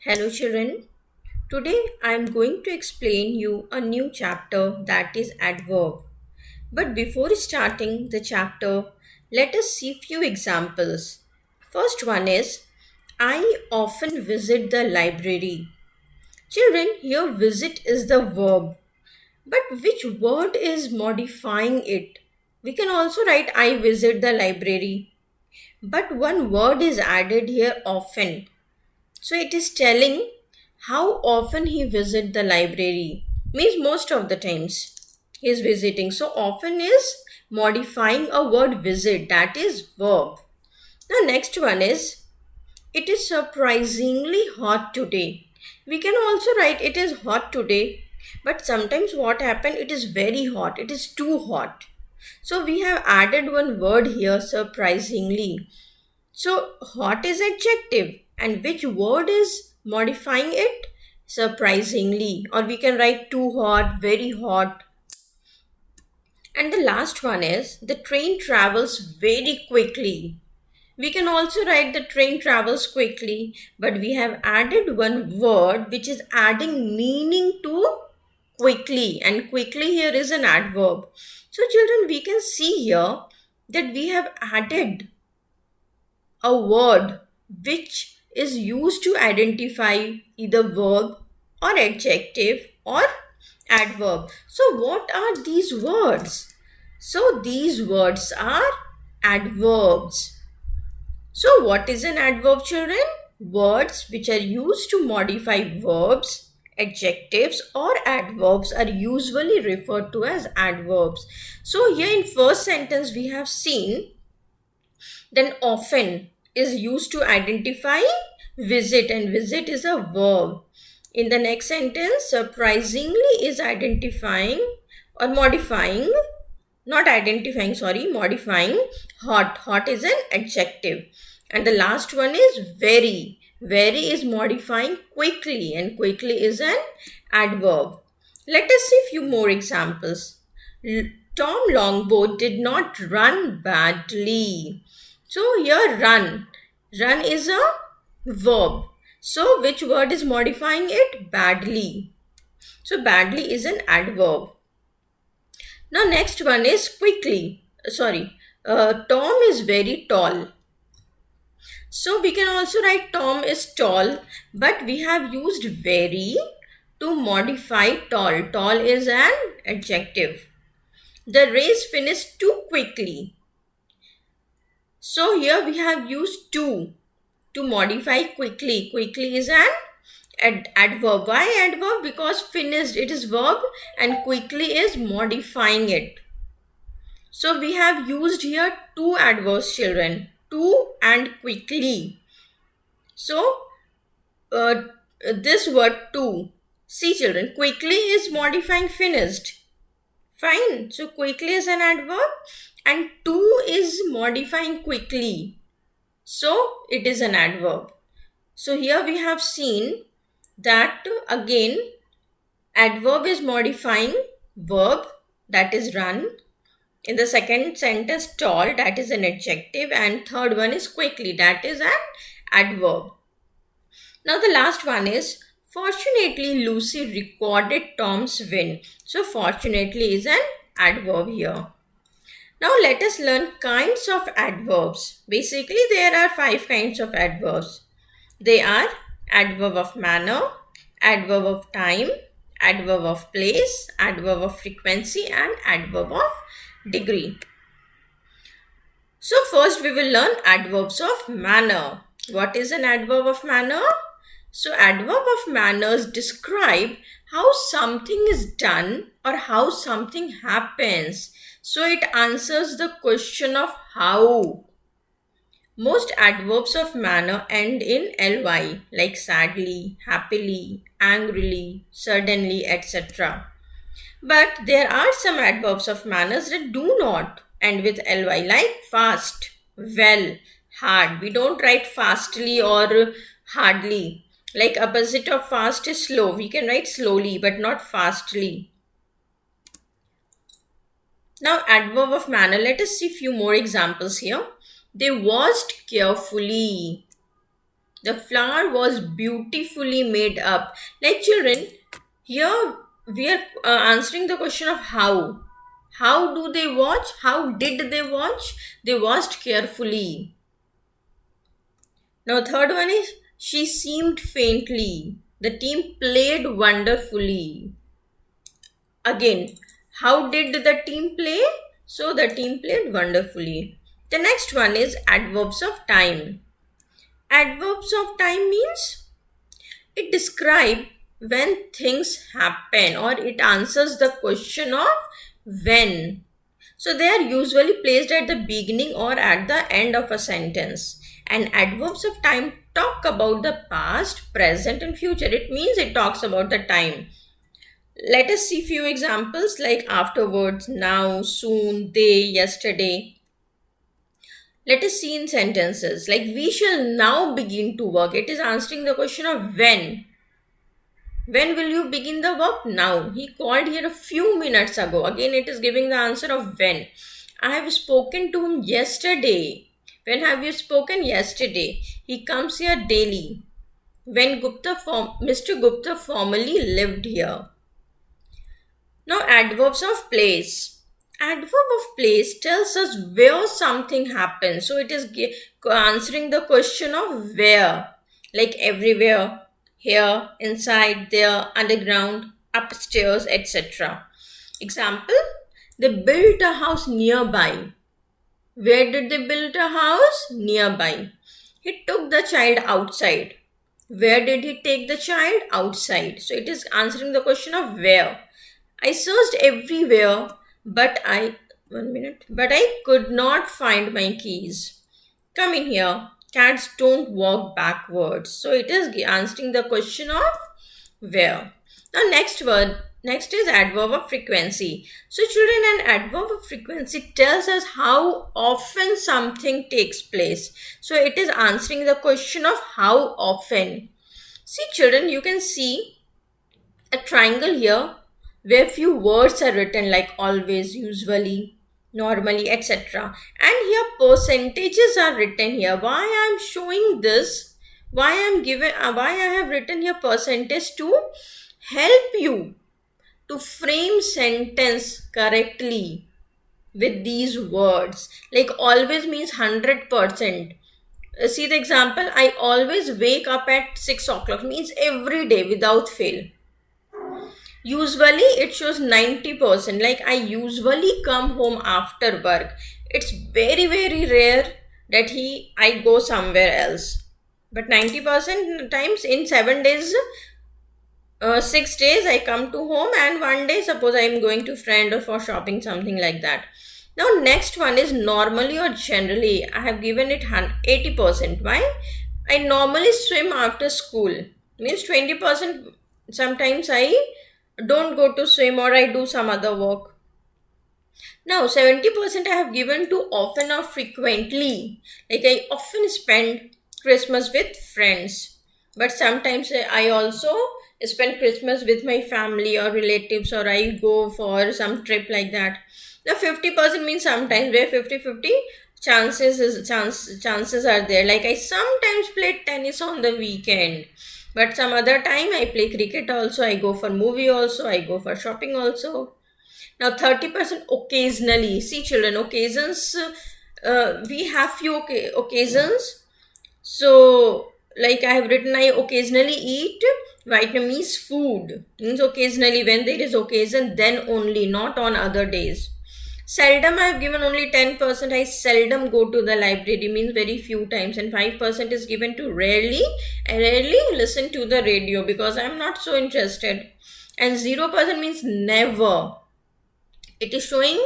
Hello children. Today I am going to explain you a new chapter that is adverb. But before starting the chapter, let us see few examples. First one is I often visit the library. Children, here visit is the verb. But which word is modifying it? We can also write I visit the library. But one word is added here often. So it is telling how often he visit the library. Means most of the times he is visiting. So often is modifying a word visit, that is verb. The next one is it is surprisingly hot today. We can also write it is hot today, but sometimes what happen, it is very hot, it is too hot. So we have added one word here, surprisingly. So hot is adjective, and which word is modifying it? Surprisingly. Or we can write too hot, very hot. And the last one is the train travels very quickly. We can also write the train travels quickly, but we have added one word which is adding meaning to quickly, and quickly here is an adverb. So children, we can see here that we have added a word which is used to identify either verb or adjective or adverb. So, what are these words? So, these words are adverbs. So, what is an adverb, children? Words which are used to modify verbs, adjectives, or adverbs are usually referred to as adverbs. So, here in first sentence, we have seen then often is used to identify visit, and visit is a verb. In the next sentence, surprisingly is identifying or modifying, not identifying, sorry, modifying hot. Hot is an adjective. And the last one is very. Very is modifying quickly, and quickly is an adverb. Let us see few more examples. Tom Longboat did not run badly. So here run. Run is a verb. So which word is modifying it? Badly. So badly is an adverb. Now next one is quickly. Tom is very tall. So we can also write Tom is tall, but we have used very to modify tall. Tall is an adjective. The race finished too quickly. So here we have used to modify quickly. Quickly is an adverb. Why adverb? Because finished, it is verb, and quickly is modifying it. So we have used here two adverbs, children. To and quickly. So this word to. See children, quickly is modifying finished. Fine. So quickly is an adverb and to is modifying quickly. So it is an adverb. So here we have seen that again adverb is modifying verb, that is run. In the second sentence, tall, that is an adjective, and third one is quickly, that is an adverb. Now the last one is fortunately Lucy recorded Tom's win. So fortunately is an adverb here. Now let us learn kinds of adverbs. Basically there are 5 kinds of adverbs. They are adverb of manner, adverb of time, adverb of place, adverb of frequency, and adverb of degree. So first we will learn adverbs of manner. What is an adverb of manner? So adverb of manners describe how something is done or how something happens. So it answers the question of how. Most adverbs of manner end in ly, like sadly, happily, angrily, suddenly, etc. But there are some adverbs of manners that do not end with ly, like fast, well, hard. We don't write fastly or hardly. Like opposite of fast is slow. We can write slowly but not fastly. Now adverb of manner, let us see few more examples here. They watched carefully. The flower was beautifully made up. Like children, here we are answering the question of how. How do they watch? How did they watch? They watched carefully. Now, third one is she seemed faintly. The team played wonderfully. Again, how did the team play? So, the team played wonderfully. The next one is adverbs of time. Adverbs of time means it describes when things happen or it answers the question of when. So they are usually placed at the beginning or at the end of a sentence. And adverbs of time talk about the past, present, and future. It means it talks about the time. Let us see few examples like afterwards, now, soon, they, yesterday. Let us see in sentences like we shall now begin to work. It is answering the question of when. When will you begin the work? Now. He called here a few minutes ago. Again, it is giving the answer of when. I have spoken to him yesterday. When have you spoken? Yesterday. He comes here daily. When Mr. Gupta formerly lived here. Now, adverbs of place. Adverb of place tells us where something happens. So, it is answering the question of where. Like everywhere, here, inside, there, underground, upstairs, etc. Example, they built a house nearby. Where did they build a house? Nearby. He took the child outside. Where did he take the child? Outside. So it is answering the question of where. I searched everywhere, but I could not find my keys. Come in here. Cats don't walk backwards. So it is answering the question of where. Now next is adverb of frequency. So children, an adverb of frequency tells us how often something takes place. So it is answering the question of how often. See children, you can see a triangle here where few words are written like always, usually, normally, etc. And here percentages are written here. Why I am showing this? Why I have written here percentage to help you to frame sentence correctly with these words. Like always means 100%. See the example, I always wake up at 6 o'clock means every day without fail. Usually it shows 90%. Like I usually come home after work. It's very rare that I go somewhere else. But 90% times in 7 days, 6 days I come to home, and one day suppose I am going to friend or for shopping, something like that. Now next one is normally or generally. I have given it 80%. Why? I normally swim after school. Means 20% sometimes I don't go to swim or I do some other work. Now 70% I have given to often or frequently. Like I often spend Christmas with friends. But sometimes I also spend Christmas with my family or relatives, or I go for some trip like that. Now 50% means sometimes, where 50-50 chances are there. Like I sometimes play tennis on the weekend, but some other time I play cricket also, I go for movie also, I go for shopping also. Now 30% occasionally. See children, occasions, we have few occasions. So like I have written, I occasionally eat Vietnamese food. Means occasionally, when there is occasion, then only, not on other days. Seldom I have given only 10%. I seldom go to the library, means very few times. And 5% is given to rarely. I rarely listen to the radio because I am not so interested. And 0% means never. It is showing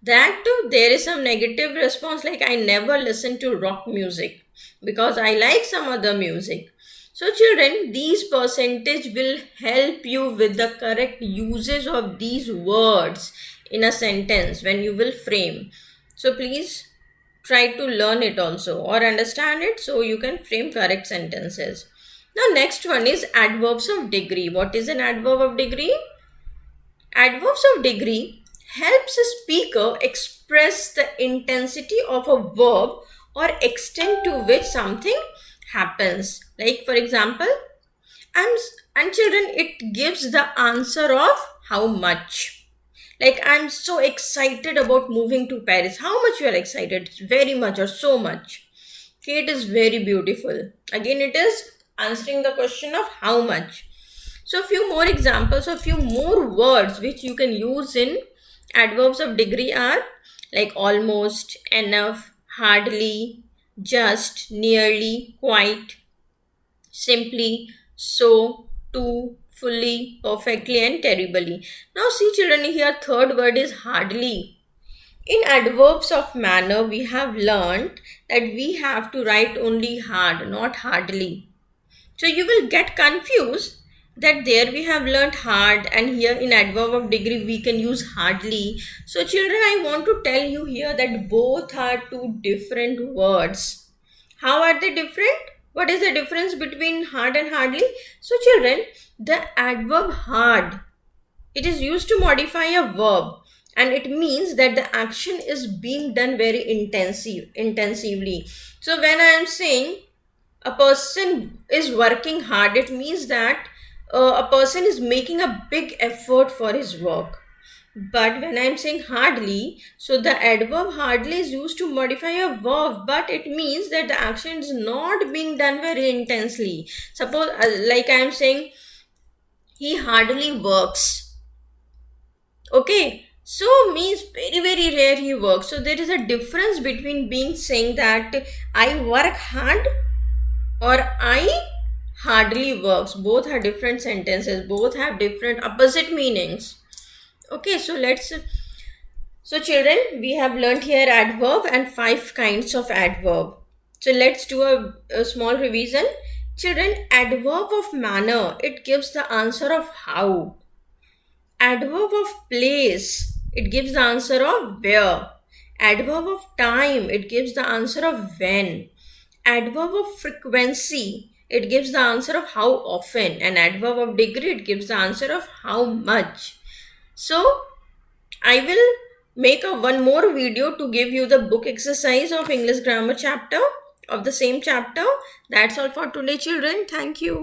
that there is some negative response, like I never listen to rock music because I like some other music. So children, these percentage will help you with the correct usage of these words in a sentence when you will frame. So please try to learn it also or understand it so you can frame correct sentences. Now next one is adverbs of degree. What is an adverb of degree? Adverbs of degree helps a speaker express the intensity of a verb or extent to which something happens. Like for example, and children, it gives the answer of how much. Like I'm so excited about moving to Paris. How much you are excited? Very much or so much. Okay, it is very beautiful. Again, it is answering the question of how much. So, a few more examples, a few more words which you can use in adverbs of degree are like almost, enough, hardly, just, nearly, quite, simply, so, to, fully, perfectly, and terribly. Now, see, children, here third word is hardly. In adverbs of manner, we have learned that we have to write only hard, not hardly. So you will get confused that there we have learnt hard and here in adverb of degree we can use hardly. So children, I want to tell you here that both are two different words. How are they different? What is the difference between hard and hardly? So children, the adverb hard, it is used to modify a verb and it means that the action is being done very intensively. So when I am saying a person is working hard, it means that a person is making a big effort for his work. But when I'm saying hardly, so the adverb hardly is used to modify a verb, but it means that the action is not being done very intensely. Suppose like I'm saying he hardly works. Okay, so means very rare he works. So there is a difference between being saying that I work hard or I hardly works. Both are different sentences, both have different opposite meanings. Okay, so children, we have learned here adverb and 5 kinds of adverb. So let's do a small revision. Children, adverb of manner, it gives the answer of how. Adverb of place, it gives the answer of where. Adverb of time, it gives the answer of when. Adverb of frequency, it gives the answer of how often. And adverb of degree, it gives the answer of how much. So I will make one more video to give you the book exercise of English grammar chapter of the same chapter. That's all for today, children. Thank you.